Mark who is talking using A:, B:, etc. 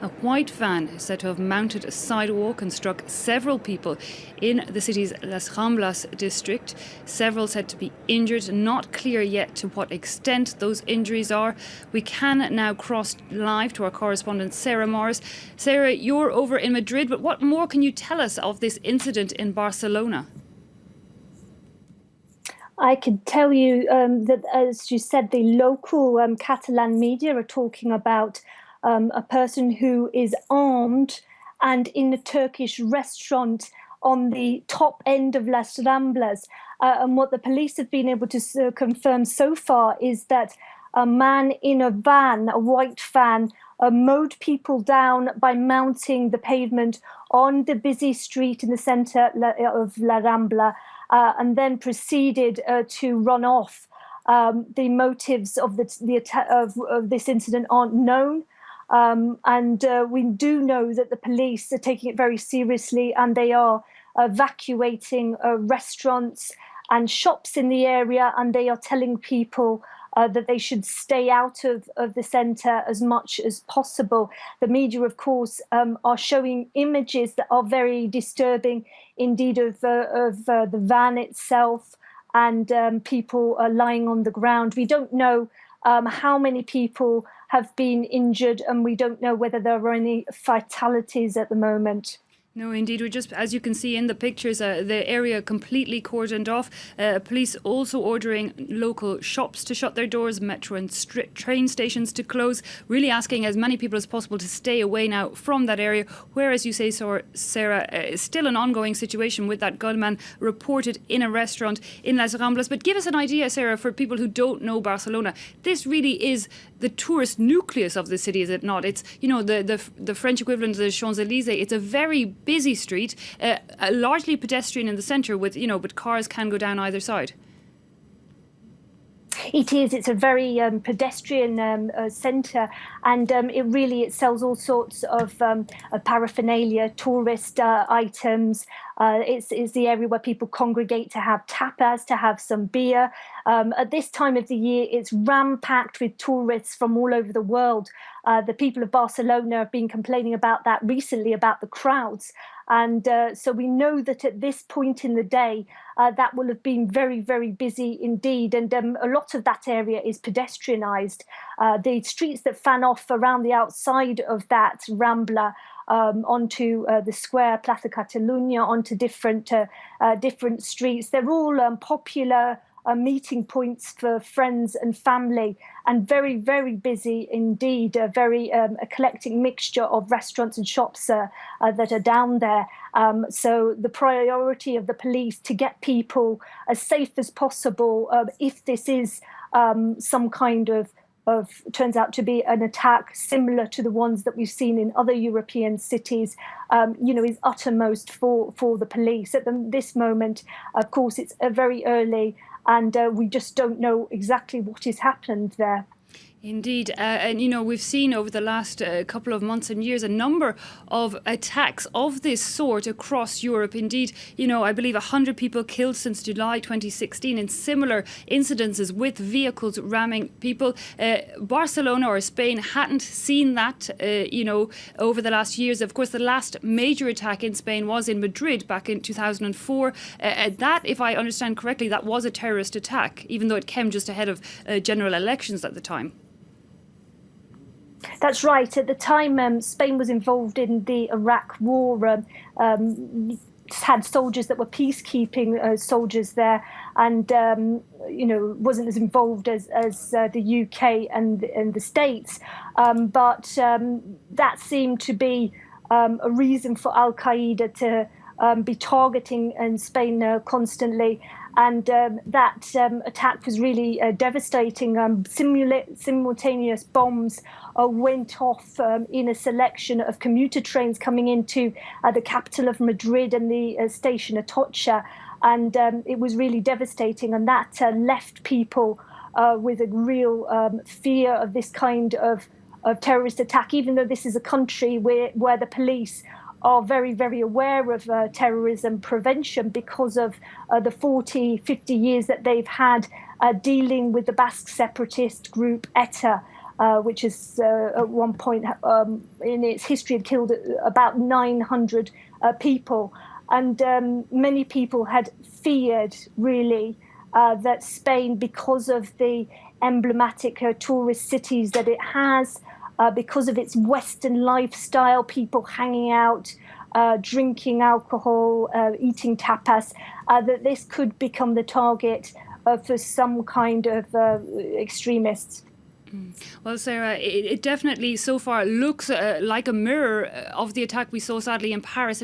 A: A white van is said to have mounted a sidewalk and struck several people in the city's Las Ramblas district. Several said to be injured. Not clear yet to what extent those injuries are. We can now cross live to our correspondent Sarah Morris. Sarah, you're over in Madrid, but what more can you tell us of this incident in Barcelona?
B: I can tell you that, as you said, the local Catalan media are talking about a person who is armed and in a Turkish restaurant on the top end of Las Ramblas. And what the police have been able to confirm so far is that a man in a van, a white van, mowed people down by mounting the pavement on the busy street in the centre of La Rambla. And then proceeded to run off. The motives of of this incident aren't known, and we do know that the police are taking it very seriously, and they are evacuating restaurants and shops in the area, and they are telling people that they should stay out of the centre as much as possible. The media, of course, are showing images that are very disturbing indeed of the van itself, and people are lying on the ground. We don't know how many people have been injured, and we don't know whether there are any fatalities at the moment.
A: No, indeed. We just, as you can see in the pictures, the area completely cordoned off. Police also ordering local shops to shut their doors, metro and train stations to close, really asking as many people as possible to stay away now from that area, where, as you say, Sarah, is still an ongoing situation with that gunman reported in a restaurant in Las Ramblas. But give us an idea, Sarah, for people who don't know Barcelona. This really is the tourist nucleus of the city, is it not? It's, you know, the French equivalent of the Champs-Élysées. It's a very busy street, largely pedestrian in the centre, with, you know, but cars can go down either side.
B: It is. It's a very pedestrian centre, and it sells all sorts of paraphernalia, tourist items. It's the area where people congregate to have tapas, to have some beer. At this time of the year, it's ram-packed with tourists from all over the world. The people of Barcelona have been complaining about that recently, about the crowds. And so we know that at this point in the day, that will have been very, very busy indeed. And a lot of that area is pedestrianised. The streets that fan off around the outside of that Rambla onto the square, Plaza Catalunya, onto different streets, they're all popular meeting points for friends and family, and very, very busy indeed. A very eclectic mixture of restaurants and shops that are down there. So the priority of the police to get people as safe as possible, if this is some kind of turns out to be an attack similar to the ones that we've seen in other European cities, is uttermost for the police. At this moment, of course, it's very early, and we just don't know exactly what has happened there.
A: Indeed. And, you know, we've seen over the last couple of months and years a number of attacks of this sort across Europe. Indeed, you know, I believe 100 people killed since July 2016 in similar incidences with vehicles ramming people. Barcelona or Spain hadn't seen that, over the last years. Of course, the last major attack in Spain was in Madrid back in 2004. That, if I understand correctly, that was a terrorist attack, even though it came just ahead of general elections at the time.
B: That's right. At the time, Spain was involved in the Iraq War, had soldiers that were peacekeeping soldiers there, and wasn't as involved as the UK and the States. But that seemed to be a reason for Al Qaeda to be targeting in Spain constantly. And that attack was really devastating. Simultaneous bombs went off in a selection of commuter trains coming into the capital of Madrid and the station Atocha. And it was really devastating. And that left people with a real fear of this kind of terrorist attack, even though this is a country where the police are very, very aware of terrorism prevention because of the 40, 50 years that they've had dealing with the Basque separatist group ETA. which is at one point in its history had killed about 900 people. And many people had feared, really, that Spain, because of the emblematic tourist cities that it has, because of its Western lifestyle, people hanging out, drinking alcohol, eating tapas, that this could become the target for some kind of extremists.
A: Well, Sarah, it definitely so far looks like a mirror of the attack we saw sadly in Paris.